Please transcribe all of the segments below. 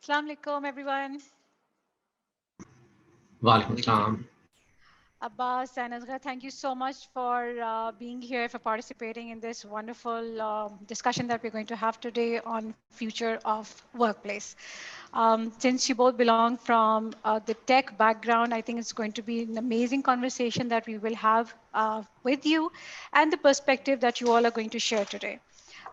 Assalamu alaikum, everyone. Walaikum Assalam. Abbas and Azra, thank you so much for being here, for participating in this wonderful discussion that we're going to have today on future of workplace. Since you both belong from the tech background, I think it's going to be an amazing conversation that we will have with you and the perspective that you all are going to share today.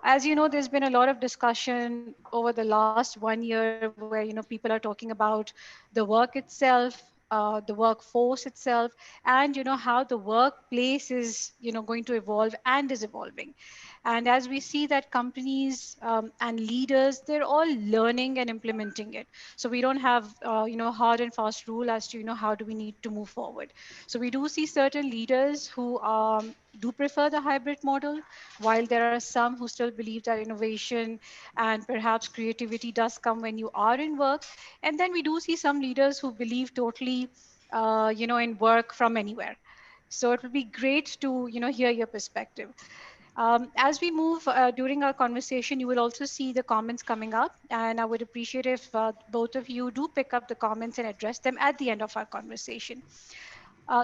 As you know, there's been a lot of discussion over the last 1 year where people are talking about the work itself, the workforce itself, and how the workplace is going to evolve and is evolving. And as we see that companies and leaders, they're all learning and implementing it. So we don't have hard and fast rule as to how do we need to move forward. So we do see certain leaders who do prefer the hybrid model, while there are some who still believe that innovation and perhaps creativity does come when you are in work. And then we do see some leaders who believe totally in work from anywhere. So it would be great to hear your perspective. As we move during our conversation, you will also see the comments coming up, and I would appreciate if both of you do pick up the comments and address them at the end of our conversation.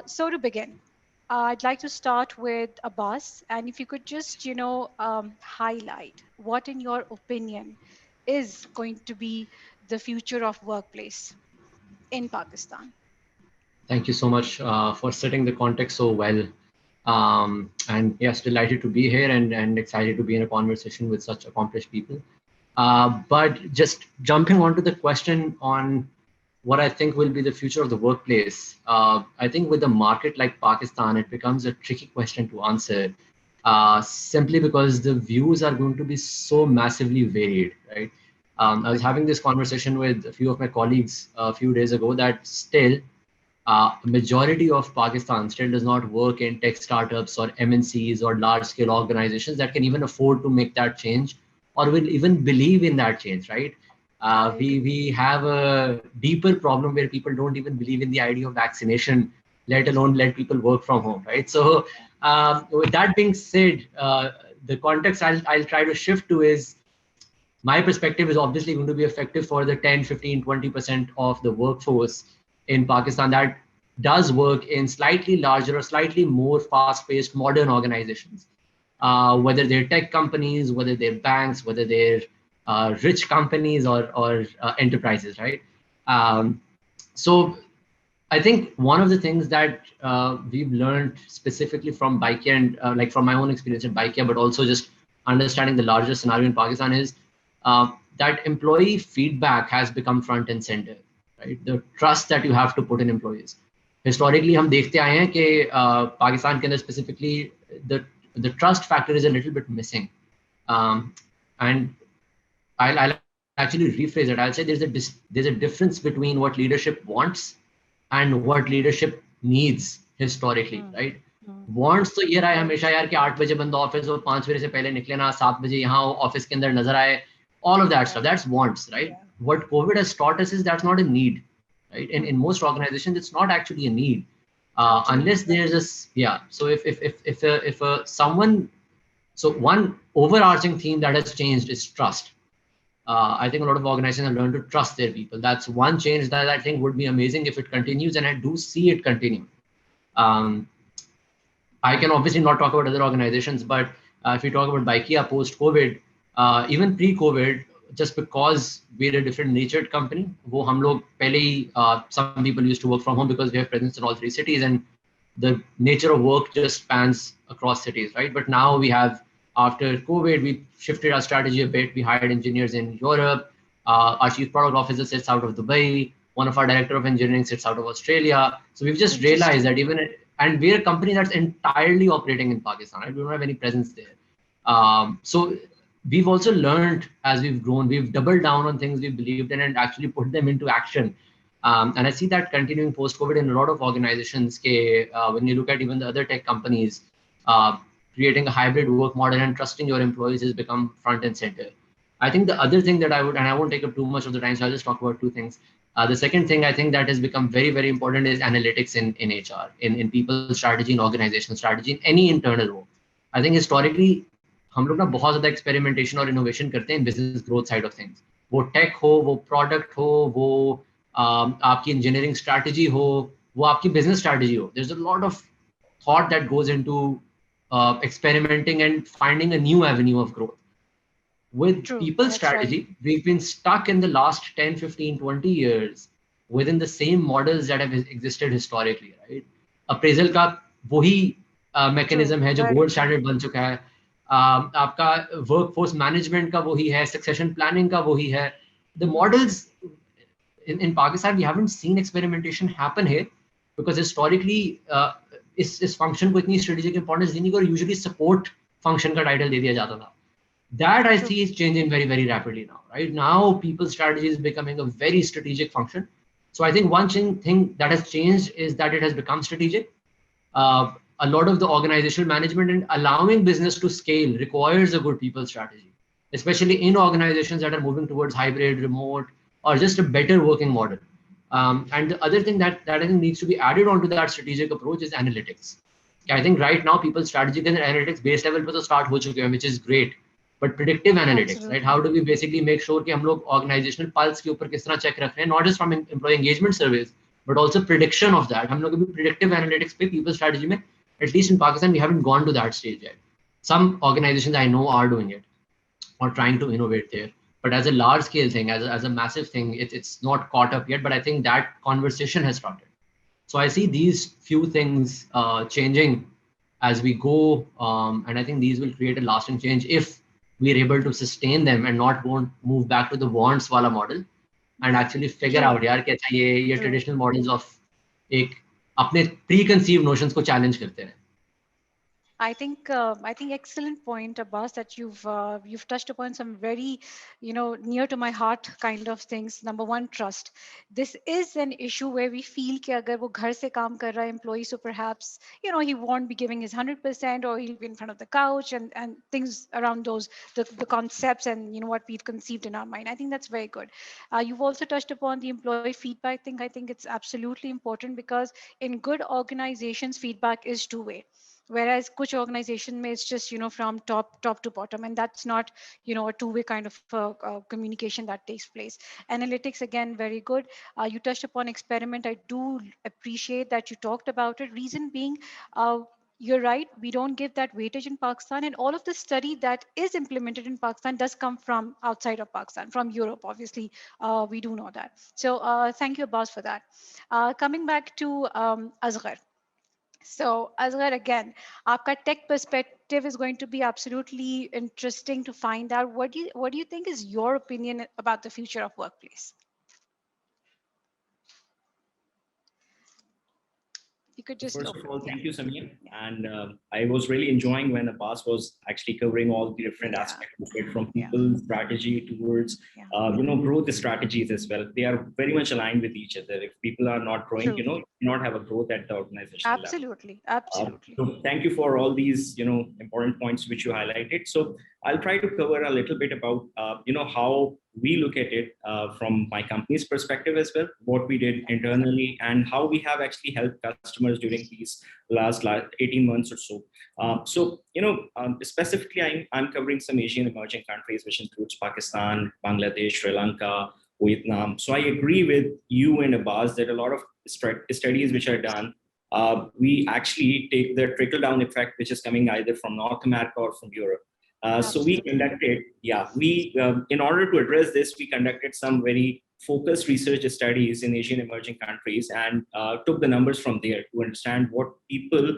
So to begin, I'd like to start with Abbas, and if you could just, highlight what, in your opinion, is going to be the future of workplace in Pakistan. Thank you so much for setting the context so well. And yes, delighted to be here and excited to be in a conversation with such accomplished people. But just jumping onto the question on what I think will be the future of the workplace, I think with a market like Pakistan, it becomes a tricky question to answer simply because the views are going to be so massively varied, right? I was having this conversation with a few of my colleagues a few days ago that still majority of Pakistan still does not work in tech startups or MNCs or large scale organizations that can even afford to make that change or will even believe in that change, right? I agree. We have a deeper problem where people don't even believe in the idea of vaccination, let alone let people work from home, right? So with that being said, the context I'll try to shift to is my perspective is obviously going to be effective for the 10, 15, 20% of the workforce in Pakistan that does work in slightly larger or slightly more fast-paced modern organizations, whether they're tech companies, whether they're banks, whether they're rich companies or enterprises, right? Um, so I think one of the things that we've learned specifically from Baikia and like from my own experience in Baikia, but also just understanding the larger scenario in Pakistan is that employee feedback has become front and center, right? The trust that you have to put in employees. Historically, हम देखते आए हैं कि पाकिस्तान के अंदर specifically the trust factor is a little bit missing, and I'll actually rephrase it. I'll say there's a difference between what leadership wants and what leadership needs historically, Hmm. right? Hmm. Wants तो ये रहा है Right. हमेशा यार कि 8 बजे बंदा office हो, 5 बजे से पहले निकले ना, 7 बजे यहाँ ऑफिस के अंदर नजर आए, all of that stuff. Right. That's wants, right? Yeah. What COVID has taught us is that's not a need, right? In Hmm. most organizations, it's not actually a need, unless Absolutely. there's a yeah. So if someone, so one overarching theme that has changed is trust. I think a lot of organizations have learned to trust their people. That's one change that I think would be amazing if it continues, and I do see it continue. Um, I can obviously not talk about other organizations, but if we talk about Baikia post-COVID, even pre-COVID, just because we're a different natured company, वो हम लोग पहले ही, some people used to work from home because we have presence in all three cities, and the nature of work just spans across cities, right? But now we have, after COVID, we shifted our strategy a bit. We hired engineers in Europe. Our chief product officer sits out of Dubai. One of our director of engineering sits out of Australia. So we've just realized Interesting. that and we're a company that's entirely operating in Pakistan, right? We don't have any presence there. So we've also learned as we've grown, we've doubled down on things we believed in and actually put them into action. And I see that continuing post-COVID in a lot of organizations. When you look at even the other tech companies, uh, creating a hybrid work model and trusting your employees has become front and center. I think the other thing that and I won't take up too much of the time, so I'll just talk about two things. The second thing I think that has become very, very important is analytics in HR, in people's strategy, in organizational strategy, in any internal role. I think historically, हम लोग ना बहुत ज़्यादा experimentation और innovation करते हैं in business growth side of things. वो take हो, वो प्रोडक्ट हो, वो आपकी इंजीनियरिंग स्ट्रैटेजी हो, वो आपकी बिजनेस स्ट्रैटेजी हो. There's a lot of thought that goes into experimenting and finding a new avenue of growth. With True. people That's right. strategy, we've been stuck in the last 10, 15, 20 years within the same models that have existed historically, right? Appraisal का वही True. mechanism है जो Very gold true. standard बन चुका है. आपका workforce management का वही है, succession planning का वही है. The models in Pakistan, we haven't seen experimentation happen here because historically इस function को इतनी strategic importance देने को और usually support function का title दे दिया जाता था. That I True. see is changing very, very rapidly now. Right now, people's strategy is becoming a very strategic function. So I think one thing that has changed is that it has become strategic. A lot of the organizational management and allowing business to scale requires a good people strategy, especially in organizations that are moving towards hybrid, remote, or just a better working model. And the other thing that I think needs to be added onto that strategic approach is analytics. I think right now people's strategic and analytics base level पर तो start हो चुके हैं, which is great. But predictive analytics, right? How Absolutely. do we basically make sure कि हम लोग organizational pulse के ऊपर किस तरह check रख रहे हैं, not just from employee engagement surveys, but also prediction of that. हम लोग अभी predictive analytics पे people strategy में, at least in Pakistan, we haven't gone to that stage yet. Some organizations I know are doing it or trying to innovate there. But as a large scale thing, as a massive thing, it's not caught up yet. But I think that conversation has started. So I see these few things changing as we go, and I think these will create a lasting change if we're able to sustain them and not go and move back to the wants wala model and actually figure True. out यार कि अच्छा ये True. traditional models of एक अपने preconceived notions को challenge करते हैं. I think excellent point, Abbas, that you've touched upon some very, near to my heart kind of things. Number one, trust. This is an issue where we feel कि अगर वो घर से काम कर रहा है employee, so perhaps he won't be giving his 100% or he'll be in front of the couch and things around those the concepts and what we've conceived in our mind. I think that's very good. You've also touched upon the employee feedback thing. I think it's absolutely important because in good organizations, feedback is two-way, whereas kuch organization may it's just from top to bottom, and that's not a two-way kind of communication that takes place. Analytics, again, very good. You touched upon experiment. I do appreciate that you talked about it. Reason being, you're right, we don't give that weightage in Pakistan, and all of the study that is implemented in Pakistan does come from outside of Pakistan, from Europe, obviously. We do know that. So thank you, Abbas, for that. Coming back to Asghar. So, Asghar, again, our tech perspective is going to be absolutely interesting to find out. What do you think is your opinion about the future of workplace? You could So just first of open. all, Yeah. thank you, Samir. Yeah. And I was really enjoying when Abbas was actually covering all the different Yeah. aspects of it, from Yeah. people strategy towards Yeah. growth strategies as well. They are very much aligned with each other. If people are not growing, True. you cannot have a growth at the organizational level. Absolutely. Absolutely. So thank you for all these, important points which you highlighted. So I'll try to cover a little bit about, how we look at it from my company's perspective as well, what we did internally, and how we have actually helped customers during these last 18 months or so. Specifically, I'm covering some Asian emerging countries, which includes Pakistan, Bangladesh, Sri Lanka, Vietnam. So I agree with you and Abbas that a lot of studies which are done, we actually take the trickle down effect, which is coming either from North America or from Europe. So we Absolutely. conducted, in order to address this, we conducted some very focused research studies in Asian emerging countries and took the numbers from there to understand what people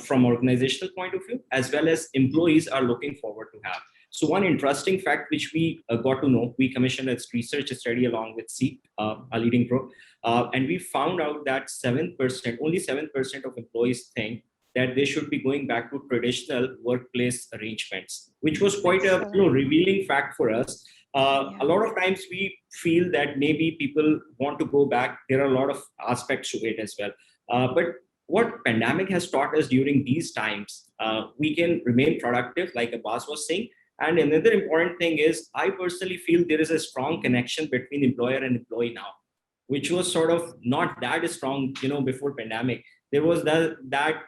from organizational point of view, as well as employees are looking forward to have. So one interesting fact which we got to know, we commissioned a research study along with Seek, a leading pro, and we found out that 7%, only 7% of employees think that they should be going back to traditional workplace arrangements, which was quite a Excellent. revealing fact for us. Yeah. A lot of times we feel that maybe people want to go back. There are a lot of aspects to it as well. But what pandemic has taught us during these times, we can remain productive, like Abbas was saying. And another important thing is, I personally feel there is a strong connection between employer and employee now, which was sort of not that strong, before pandemic. There was that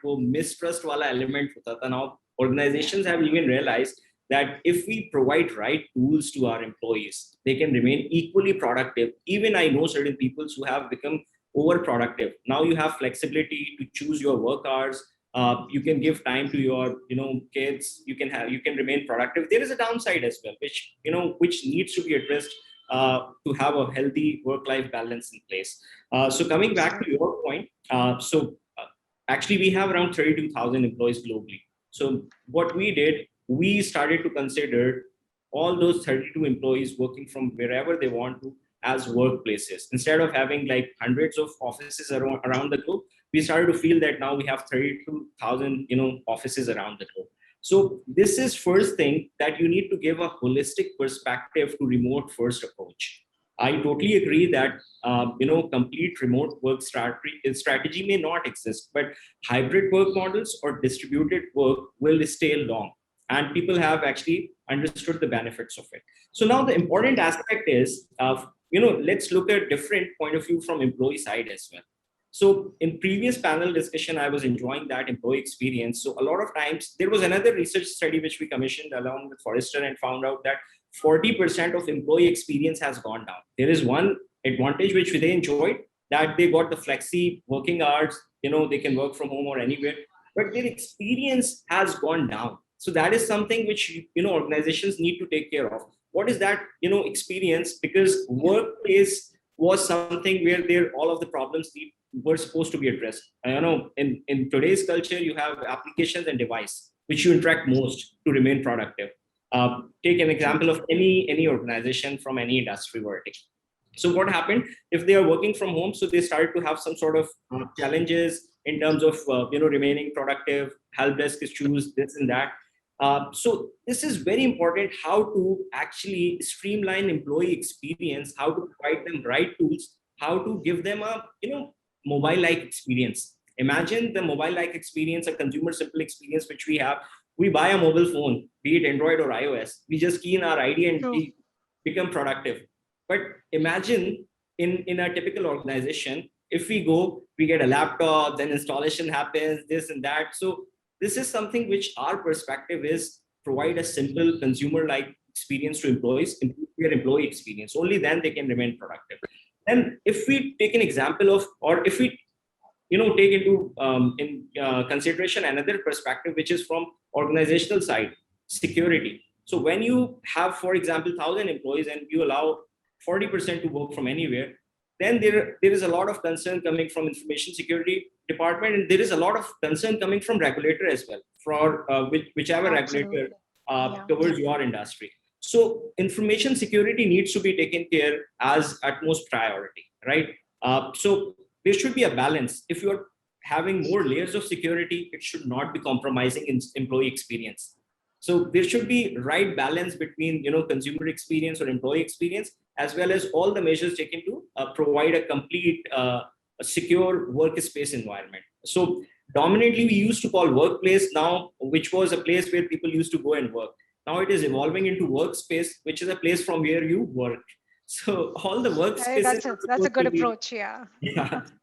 mistrust wala element hota tha. Now organizations have even realized that if we provide right tools to our employees, they can remain equally productive. Even I know certain people who have become overproductive. Now you have flexibility to choose your work hours. You can give time to your kids. You can remain productive. There is a downside as well, which needs to be addressed to have a healthy work-life balance in place. So coming back to your point, actually we have around 32,000 employees globally. So what we did, we started to consider all those 32 employees working from wherever they want to as workplaces. Instead of having like hundreds of offices around the globe, we started to feel that now we have 32,000 offices around the globe. So this is first thing, that you need to give a holistic perspective to remote first approach. I totally agree that complete remote work strategy may not exist, but hybrid work models or distributed work will stay long, and people have actually understood the benefits of it. So now the important aspect is, let's look at different point of view from employee side as well. So in previous panel discussion, I was enjoying that employee experience. So a lot of times there was another research study which we commissioned along with Forrester and found out that 40% of employee experience has gone down. There is one advantage which they enjoyed, that they got the flexi working hours, they can work from home or anywhere, but their experience has gone down. So that is something which, organizations need to take care of. What is that, experience? Because workplace was something where all of the problems were supposed to be addressed. In today's culture, you have applications and device, which you interact most to remain productive. Take an example of any organization from any industry vertical. So what happened if they are working from home? So they started to have some sort of challenges in terms of remaining productive, help desk issues, this and that. So this is very important, how to actually streamline employee experience, how to provide them right tools, how to give them a mobile-like experience. Imagine the mobile-like experience, a consumer simple experience which we have. We buy a mobile phone, be it Android or iOS. We just key in our ID and we become productive. But imagine in a typical organization, if we go, we get a laptop, then installation happens, this and that. So this is something which our perspective is provide a simple consumer-like experience to employees, improve their employee experience. Only then they can remain productive. And if we take an example of, or if we take into consideration another perspective, which is from organizational side, security. So when you have, for example, 1,000 employees and you allow 40% to work from anywhere, then there is a lot of concern coming from information security department, and there is a lot of concern coming from regulator as well, for whichever regulator covers your industry. So information security needs to be taken care as utmost priority, right? So there should be a balance. If you're having more layers of security, it should not be compromising in employee experience. So there should be right balance between consumer experience or employee experience, as well as all the measures taken to provide a complete secure workspace environment. So dominantly we used to call workplace now, which was a place where people used to go and work. Now it is evolving into workspace, which is a place from where you work. So all the workspaces that's a good approach. Yeah.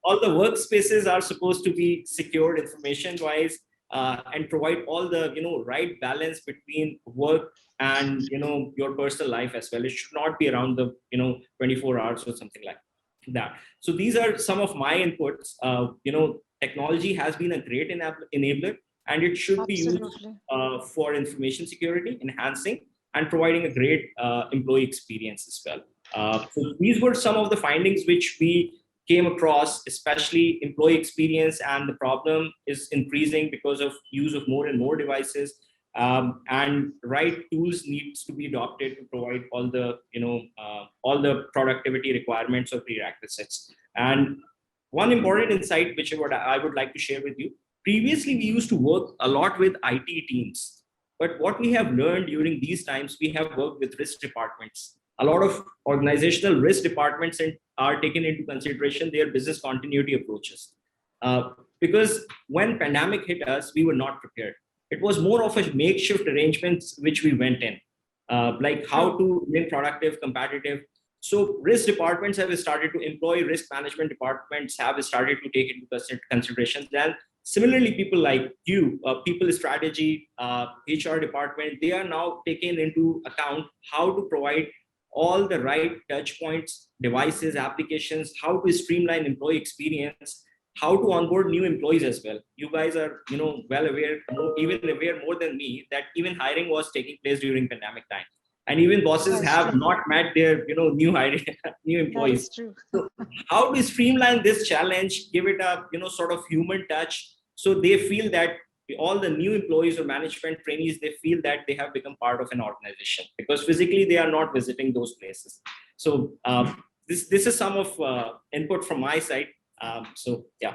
All the workspaces are supposed to be secured information wise, and provide all the right balance between work and your personal life as well. It should not be around the 24 hours or something like that. So these are some of my inputs. Technology has been a great enabler, and it should be used for information security, enhancing and providing a great employee experience as well. So these were some of the findings which we came across, especially employee experience, and the problem is increasing because of use of more and more devices, and right tools needs to be adopted to provide all the productivity requirements or prerequisites. And one important insight which I would like to share with you: previously we used to work a lot with IT teams, but what we have learned during these times, we have worked with risk departments. A lot of organizational risk departments are taken into consideration their business continuity approaches. Because when pandemic hit us, we were not prepared. It was more of a makeshift arrangements which we went in, like how to remain productive, competitive. So risk departments have started to employ, risk management departments have started to take into consideration. Then Similarly, people like you, people strategy, HR department, they are now taking into account how to provide all the right touch points, devices, applications, how to streamline employee experience, how to onboard new employees as well. You guys are, well aware, even aware more than me, that even hiring was taking place during pandemic time, and even bosses That's have true. not met their, new hiring, new That employees. is true. So how to streamline this challenge, give it a, sort of human touch, so they feel that all the new employees or management trainees, they feel that they have become part of an organization, because physically they are not visiting those places. So this is some of input from my side. So yeah.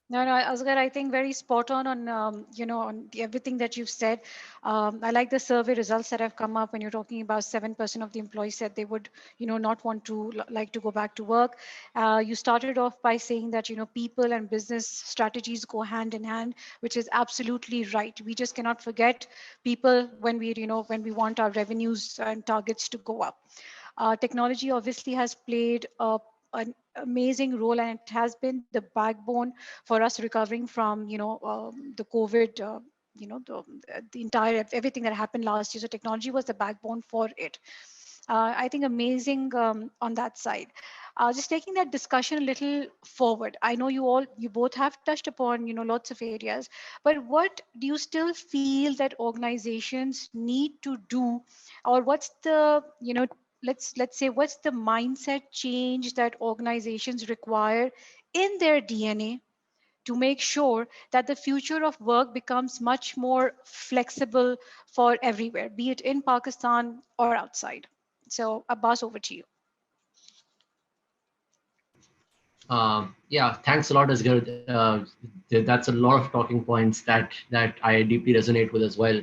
No, Asghar, I think very spot on on everything that you've said. I like the survey results that have come up when you're talking about 7% of the employees said they would, not want to like to go back to work. You started off by saying that, people and business strategies go hand in hand, which is absolutely right. We just cannot forget people when when we want our revenues and targets to go up. Technology obviously has played an amazing role, and it has been the backbone for us recovering from the COVID, the entire everything that happened last year. So technology was the backbone for it. I think amazing on that side. Just taking that discussion a little forward. I know you both have touched upon lots of areas, but what do you still feel that organizations need to do, or what's the let's say what's the mindset change that organizations require in their DNA to make sure that the future of work becomes much more flexible for everywhere, be it in Pakistan or outside? So, Abbas, over to you. Yeah, thanks a lot, Asghar. That's a lot of talking points that I deeply resonate with as well.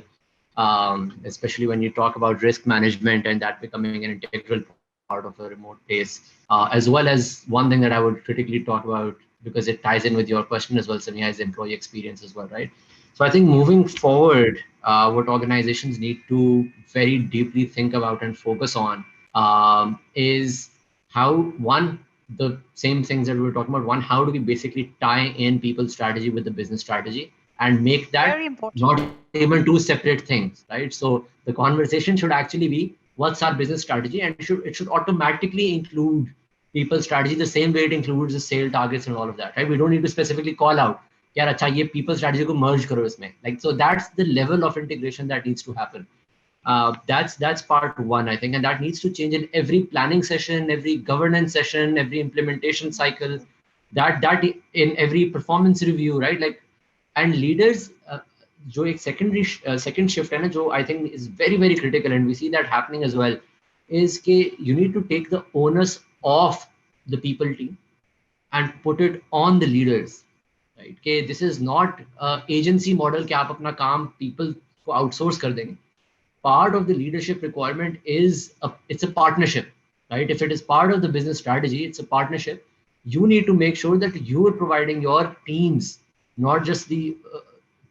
Especially when you talk about risk management and that becoming an integral part of a remote base, as well as one thing that I would critically talk about, because it ties in with your question as well, Samia, is employee experience as well, right? So I think moving forward, what organizations need to very deeply think about and focus on is how, one, the same things that we were talking about. One, how do we basically tie in people's strategy with the business strategy and make that Very important. not even two separate things, right? So the conversation should actually be, what's our business strategy, and it should automatically include people's strategy the same way it includes the sale targets and all of that, right? We don't need to specifically call out, yeah, acha, ye people strategy ko merge karo isme. Like, so that's the level of integration that needs to happen. That's part one, I think, and that needs to change in every planning session, every governance session, every implementation cycle, that in every performance review, right? Like, and leaders, जो एक second shift है ना, जो I think is very very critical, and we see that happening as well, is कि you need to take the onus off the people team and put it on the leaders, right? कि this is not agency model कि आप अपना काम people को outsource कर देंगे. Part of the leadership requirement is it's a partnership, right? If it is part of the business strategy, it's a partnership. You need to make sure that you are providing your teams, not just the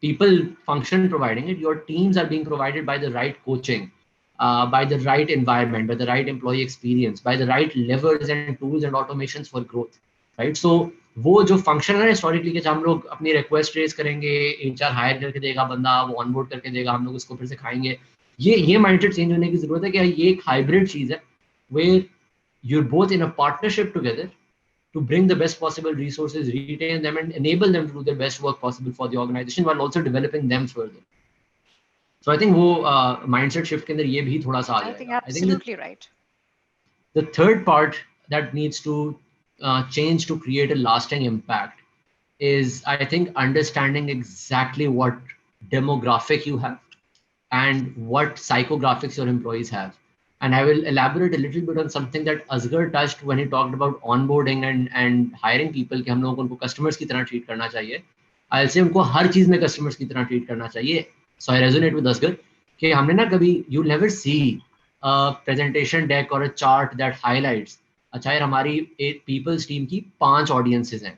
people function providing it. Your teams are being provided by the right coaching, by the right environment, by the right employee experience, by the right levers and tools and automations for growth, right? So वो जो function है historically कि हम लोग अपनी request raise करेंगे, HR higher करके देगा बंदा, वो ऑनबोर्ड करके देगा, हम लोग उसको फिर सिखाएंगे, ये माइंडसेट चेंज होने की जरूरत है कि ये एक हाइब्रिड चीज है, where you're both in a partnership together to bring the best possible resources, retain them, and enable them to do the best work possible for the organization while also developing them further. So I think वो mindset shift के अंदर ये भी थोड़ा सा आ I think जाएगा. I think absolutely right. the third part that needs to change to create a lasting impact is, I think, understanding exactly what demographic you have and what psychographics your employees have. And I will elaborate a little bit on something that Asghar touched when he talked about onboarding and hiring people, कि हम लोगों को उनको customers की तरह treat करना चाहिए. I'll say उनको हर चीज में customers की तरह treat करना चाहिए. So I resonate with Asghar कि हमने ना कभी, you'll never see a presentation deck or a chart that highlights, अच्छा यार हमारी people's team की 5 audiences हैं.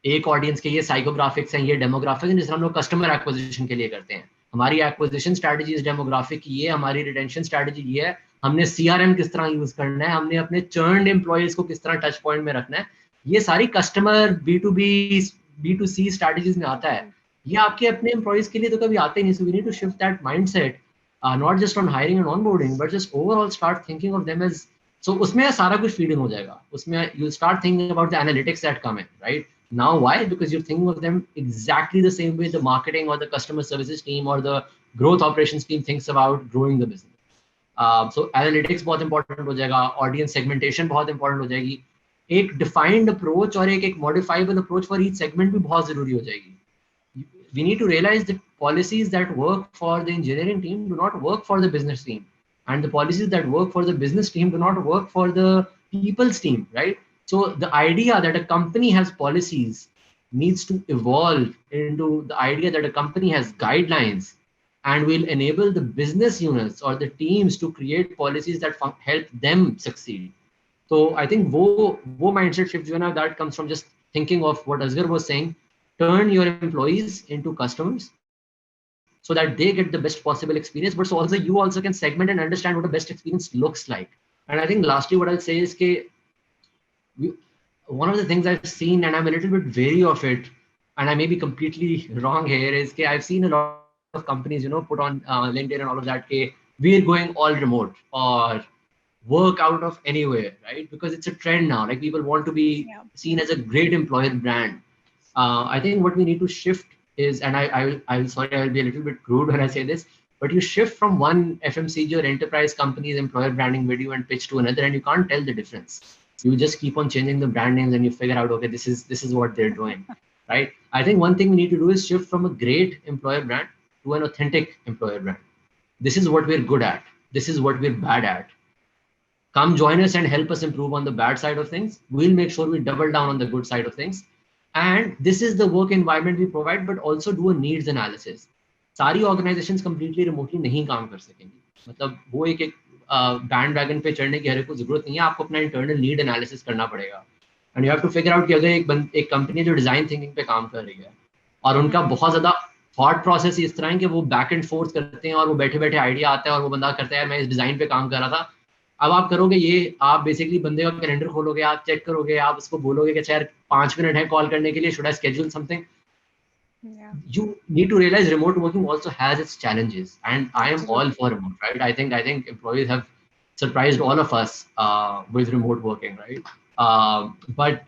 एक ऑडियंस के ये साइकोग्राफिक्स हैं, ये डेमोग्राफिक्स हैं, जिसे हम लोग कस्टमर एक्विजिशन के लिए करते हैं. हमारी एक्विजिशन स्ट्रेटजी इस डेमोग्राफिक की है, हमारी रिटेंशन स्ट्रेटजी ये है, हमने सीआरएम किस तरह यूज करना है, हमने अपने चर्नड एम्प्लॉयज को किस तरह टच पॉइंट में रखना है. ये सारी कस्टमर B2B B2C स्ट्रेटजीज में आता है. ये आपके अपने एम्प्लॉइज के लिए तो कभी आते नहीं. So we need to shift that mindset, not just on hiring and onboarding, but just overall start thinking of them as. So उसमें सारा कुछ feed in हो जाएगा. उसमें you'll start thinking about the analytics that come in, right? Now why? Because you're thinking of them exactly the same way the marketing or the customer services team or the growth operations team thinks about growing the business. So analytics बहुत important हो जाएगा, audience segmentation बहुत important हो जाएगी, एक defined approach और एक modifiable approach for each segment भी बहुत जरूरी हो जाएगी. We need to realize that policies that work for the engineering team do not work for the business team, and the policies that work for the business team do not work for the people's team, right? So the idea that a company has policies needs to evolve into the idea that a company has guidelines and will enable the business units or the teams to create policies that help them succeed. So I think wo mindset shift जो है ना, that comes from just thinking of what Asghar was saying. Turn your employees into customers so that they get the best possible experience, but so also you also can segment and understand what a best experience looks like. And I think lastly, what I'll say is that one of the things I've seen, and I'm a little bit wary of it, and I may be completely wrong here, is that I've seen a lot of companies, put on LinkedIn and all of that, we're going all remote or work out of anywhere, right? Because it's a trend now. Like people want to be Yeah. seen as a great employer brand. I think what we need to shift is, and I'm sorry, I will be a little bit crude when I say this, but you shift from one FMCG or enterprise company's employer branding video and pitch to another, and you can't tell the difference. You just keep on changing the brand names, and you figure out, okay, this is what they're doing, right? I think one thing we need to do is shift from a great employer brand to an authentic employer brand. This is what we're good at. This is what we're bad at. Come join us and help us improve on the bad side of things. We'll make sure we double down on the good side of things. And this is the work environment we provide, but also do a needs analysis. सारी organizations completely remotely नहीं काम कर सकेंगी. मतलब वो एक band wagon पे चढ़ने की हर को जरूरत नहीं है. आपको अपना इंटरनल नीड एनालिसिस करना पड़ेगा. And you have to figure out कि अगर एक कंपनी जो डिजाइन थिंकिंग पे काम कर रही है और उनका बहुत ज्यादा थॉट प्रोसेस इस तरह है कि वो बैक एंड फोर्थ करते हैं और वो बैठे बैठे आइडिया आता है और वो बंदा करता है, यार मैं इस डिजाइन पे काम कर रहा था. अब आप करोगे ये, आप बेसिकली बंदे का कैलेंडर खोलोगे, आप चेक करोगे, आप उसको बोलोगे कि यार 5 मिनट है कॉल करने के लिए, should I schedule something. Yeah. You need to realize remote working also has its challenges, and I am all Absolutely. for remote, right? I think employees have surprised all of us with remote working, right? But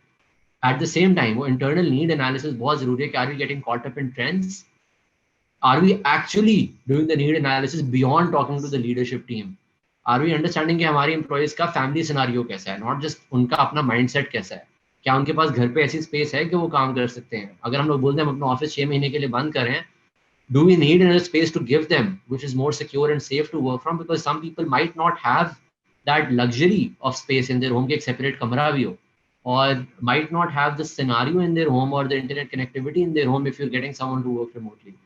at the same time, वो internal need analysis बहुत जरूरी है कि are we getting caught up in trends? Are we actually doing the need analysis beyond talking to the leadership team? Are we understanding कि हमारी employees का family scenario कैसा है, not just उनका अपना mindset कैसा है? क्या उनके पास घर पे ऐसी स्पेस है कि वो काम कर सकते हैं? अगर हम लोग बोलते हैं हम अपना ऑफिस 6 महीने के लिए बंद कर रहे हैं, do we need another space to give them which is more secure and safe to work from? Because some people might not have that luxury of space in their home कि एक separate कमरा भी हो, or might not have the scenario in their home or the internet connectivity in their home if you're getting someone to work remotely.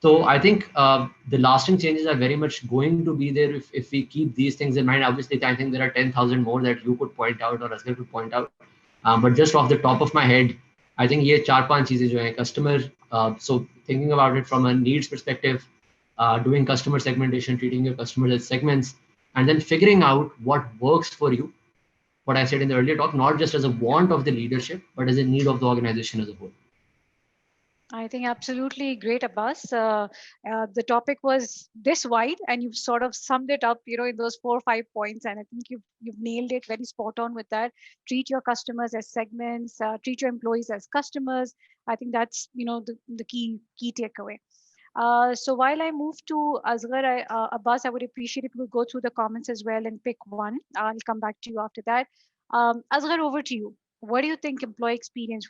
So I think the lasting changes are very much going to be there if we keep these things in mind. Obviously, I think there are 10,000 more that you could point out or Asghar could point out. But just off the top of my head, I think ये 4-5 चीजें जो हैं customer. So thinking about it from a needs perspective, doing customer segmentation, treating your customers as segments, and then figuring out what works for you. What I said in the earlier talk, not just as a want of the leadership, but as a need of the organization as a whole. I think absolutely great, Abbas. The topic was this wide, and you've sort of summed it up, in those 4 or 5 points. And I think you've nailed it very spot on with that. Treat your customers as segments. Treat your employees as customers. I think that's the key takeaway. So while I move to Asghar, Abbas, I would appreciate if we go through the comments as well and pick one. I'll come back to you after that. Asghar, over to you. What do you think employee experience?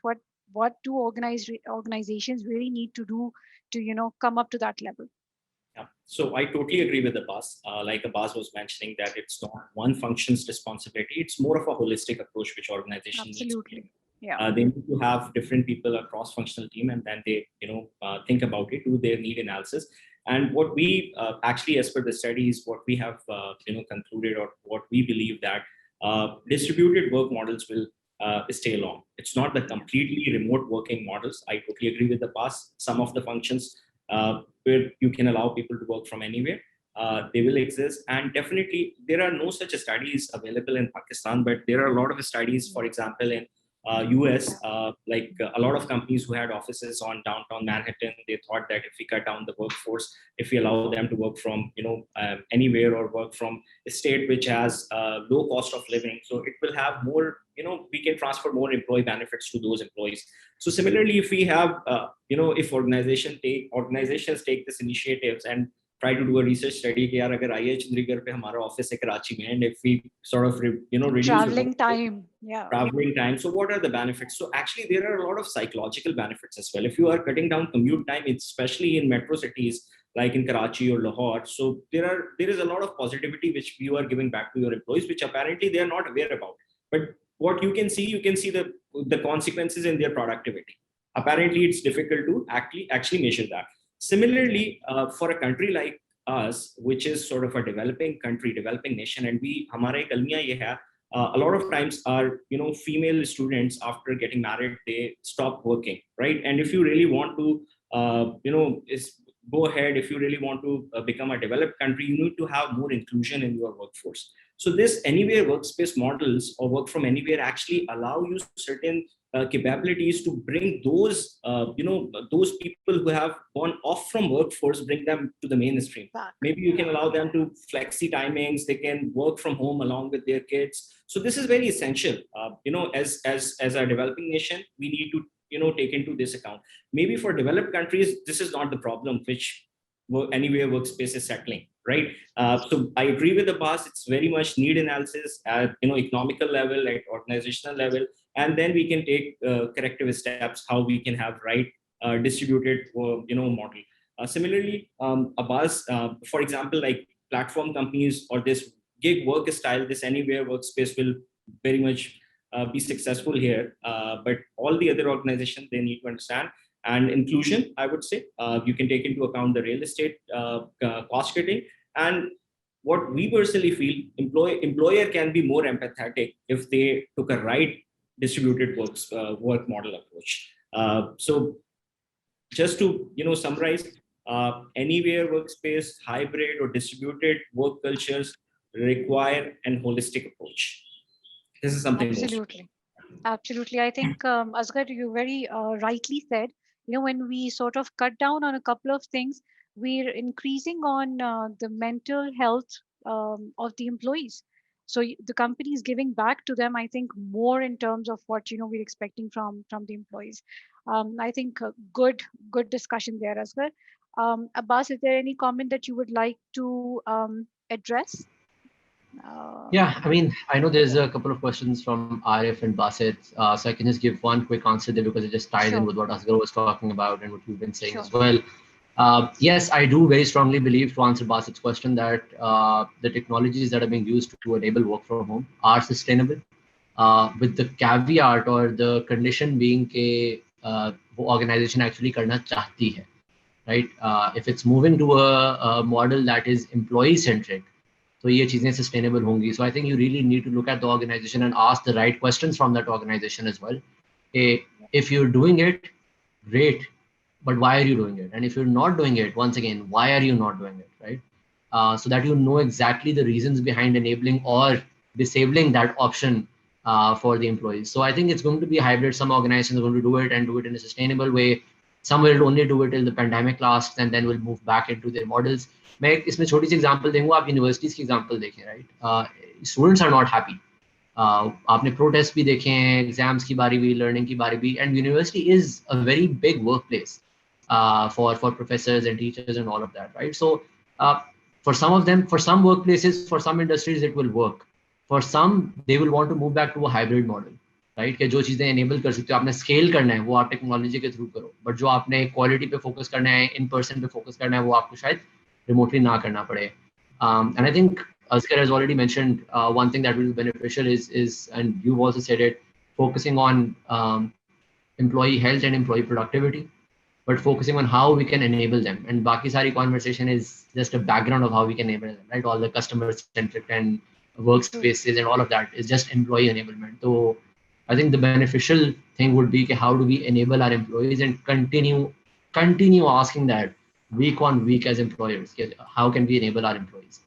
What do organizations really need to do to come up to that level? Yeah. So I totally agree with Abbas. Like Abbas was mentioning, that it's not one function's responsibility. It's more of a holistic approach which organization needs to take. Absolutely. Yeah. They need to have different people, a cross-functional team, and then they, think about it, do their need analysis. And what we actually, as per the studies, what we have, concluded, or what we believe, that distributed work models will stay along. It's not the completely remote working models. I totally agree with the past. Some of the functions where you can allow people to work from anywhere, they will exist. And definitely, there are no such studies available in Pakistan, but there are a lot of studies, for example, in US, a lot of companies who had offices on downtown Manhattan, they thought that if we cut down the workforce, if we allow them to work from anywhere or work from a state which has low cost of living, so it will have more, we can transfer more employee benefits to those employees. So similarly, if we have if organizations take this initiatives and try to do a research study कि यार अगर IIH Chandigarh पे हमारा office है कराची में, and if we sort of reduce traveling time, traveling time, so what are the benefits? So actually there are a lot of psychological benefits as well. If you are cutting down commute time, especially in metro cities like in Karachi or Lahore, so there is a lot of positivity which you are giving back to your employees, which apparently they are not aware about. But what you can see the consequences in their productivity. Apparently it's difficult to actually measure that. Similarly, for a country like us, which is sort of a developing country, developing nation, and हमारा एक अलमिया ये है, a lot of times our female students, after getting married, they stop working, right? And if you really want to go ahead, if you really want to become a developed country, you need to have more inclusion in your workforce. So this anywhere workspace models or work from anywhere actually allow you certain capabilities to bring those those people who have gone off from workforce, bring them to the mainstream. Maybe you can allow them to flexi timings, they can work from home along with their kids. So this is very essential. As a developing nation, we need to take into this account. Maybe for developed countries, this is not the problem which anywhere workspace is settling, right? So I agree with the boss. It's very much need analysis at economical level, at organizational level, and then we can take corrective steps how we can have right distributed model. Similarly, Abbas, for example, like platform companies or this gig work style, this anywhere workspace will very much be successful here. But all the other organizations, they need to understand. And inclusion, I would say, you can take into account the real estate cost cutting. And what we personally feel, employer can be more empathetic if they took a right distributed work model approach. So just to summarize, anywhere workspace, hybrid or distributed work cultures require an holistic approach. This is something Absolutely. I think, Asghar, you very rightly said, when we sort of cut down on a couple of things, we're increasing on the mental health of the employees. So the company is giving back to them, I think, more in terms of what, we're expecting from the employees. I think good discussion there, Asghar. Abbas, is there any comment that you would like to address? Yeah, I mean, I know there's a couple of questions from Arif and Basit, so I can just give one quick answer there because it just ties in with what Asghar was talking about and what you've been saying as well. Yes, I do very strongly believe, to answer Basit's question, that the technologies that are being used to enable work from home are sustainable, with the caveat or the condition being कि वो organization actually करना चाहती है, right? If it's moving to a model that is employee centric, तो ये चीजें sustainable होंगी. So I think you really need to look at the organization and ask the right questions from that organization as well. If you're doing it, great, but why are you doing it? And if you're not doing it, once again, why are you not doing it, right? So that you know exactly the reasons behind enabling or disabling that option for the employees. So I think it's going to be hybrid. Some organizations are going to do it and do it in a sustainable way. Some will only do it till the pandemic lasts and then will move back into their models. मैं इसमें छोटी सी example दूंगा, आप universities की example देखें, right? Students are not happy. आपने protest भी देखे हैं, एग्जाम्स की बारी भी, लर्निंग की बारी भी, and university is a very big work place for professors and teachers and all of that, right? So for some of them, for some workplaces, for some industries, it will work. For some, they will want to move back to a hybrid model, right? कि जो चीजें enable कर सकते हो, आपने scale करना है, वो आप टेक्नोलॉजी के थ्रू करो, बट जो आपने क्वालिटी पे फोकस करना है, इन पर्सन पे फोकस करना है, वो आपको शायद remotely ना करना पड़े. And I think Asghar has already mentioned one thing that will be beneficial is, and you've also said it, focusing on employee health and employee productivity, but focusing on how we can enable them. And baki sari conversation is just a background of how we can enable them, right? All the customer centric and workspaces and all of that is just employee enablement. So I think the beneficial thing would be how do we enable our employees and continue asking that week on week as employers, how can we enable our employees?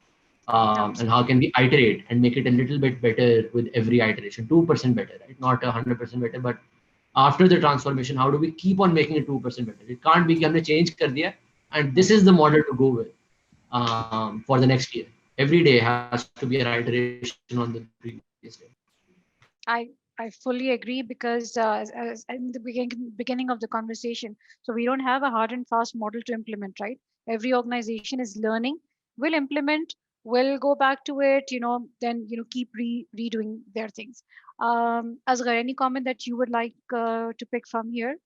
And how can we iterate and make it a little bit better with every iteration, 2% better, right? Not 100% better, but after the transformation, how do we keep on making it 2% better? It can't be कि हमने change कर दिया, and this is the model to go with for the next year. Every day has to be an iteration on the previous day. I I fully agree because as in the beginning of the conversation, so we don't have a hard and fast model to implement, right? Every organization is learning, will implement, will go back to it, then keep redoing their things. Asghar, any comment that you would like to pick from here?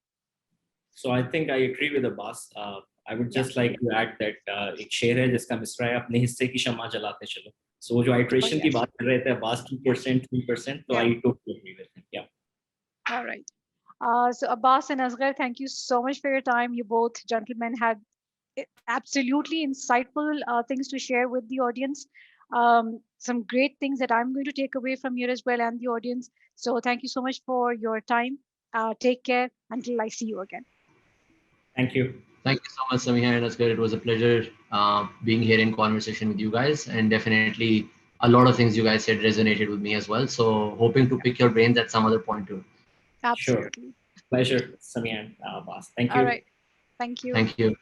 So I think I agree with Abbas. I would Yeah. just like to add that एक शेर है जिसका मिसरा है अपने हिस्से की शम्मा जलाते चलो. So वो जो Oh iteration की yes. बात कर रहे थे Abbas 2%, 3%, so Yeah. I totally agree with him. Yeah. All right. So Abbas and Asghar, thank you so much for your time. You both gentlemen had absolutely insightful things to share with the audience. Some great things that I'm going to take away from here as well and the audience. So thank you so much for your time. Take care until I see you again. Thank you. Thank you so much, Samiha and Asghar. It was a pleasure being here in conversation with you guys, and definitely a lot of things you guys said resonated with me as well. So hoping to pick your brains at some other point too. Sure. Absolutely. Pleasure, Samir and Abbas. Thank All you. right. Thank you. Thank you.